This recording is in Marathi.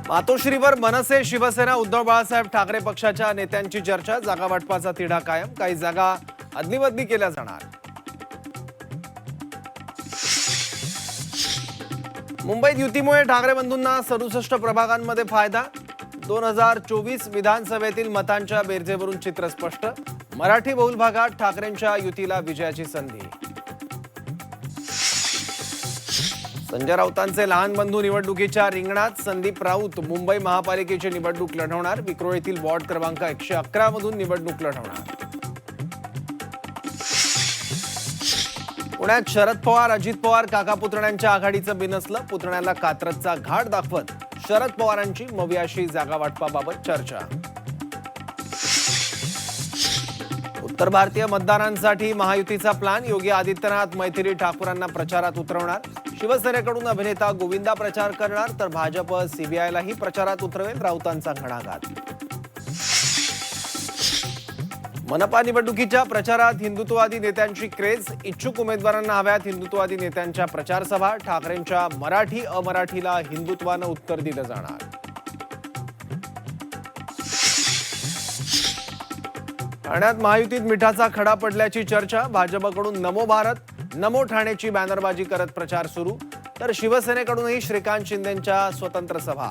मातोश्रीवर मनसे शिवसेना उद्धव बाळासाहेब ठाकरे पक्षाच्या नेत्यांची चर्चा। जागा वाटपाचा तिढा कायम, काही जागा अदलीबदली केल्या जाणार। मुंबईत युतीमुळे ठाकरे बंधूंना 67 प्रभागांमध्ये फायदा। 2024 विधानसभेतील मतांच्या बेरजेवरून चित्र स्पष्ट। मराठी बहुल भागात ठाकरेंच्या युतीला विजयाची संधी। संजय राऊतांचे लहान बंधू निवडणुकीच्या रिंगणात। संदीप राऊत मुंबई महापालिकेची निवडणूक लढवणार। विक्रोळीतील वॉर्ड क्रमांक 111 मधून निवडणूक लढवणार। पुण्यात शरद पवार अजित पवार काका पुतण्यांच्या आघाडीचं बिनसलं। पुतण्याला कात्रजचा घाट दाखवत शरद पवारांची मवियाशी जागा वाटपाबाबत चर्चा। उत्तर भारतीय मतदारांसाठी महायुतीचा प्लॅन। योगी आदित्यनाथ मैथिली ठाकूरांना प्रचारात उतरवणार। शिवसेनेकडून अभिनेता गोविंदा प्रचार करणार, तर भाजप सीबीआयलाही प्रचारात उतरवेल। राऊतांचा घणाघात। मनपा निवडणुकीच्या प्रचारात हिंदुत्ववादी नेत्यांची क्रेज। इच्छुक उमेदवारांना हव्यात हिंदुत्ववादी नेत्यांच्या प्रचार सभा। ठाकरेंच्या मराठी अमराठीला हिंदुत्वानं उत्तर दिलं जाणार। ठाण्यात महायुतीत मिठाचा खडा पडल्याची चर्चा। भाजपकडून नमो भारत नमो ठाणेची बॅनरबाजी करत प्रचार सुरू, तर शिवसेनेकडूनही श्रीकांत शिंदेंच्या स्वतंत्र सभा।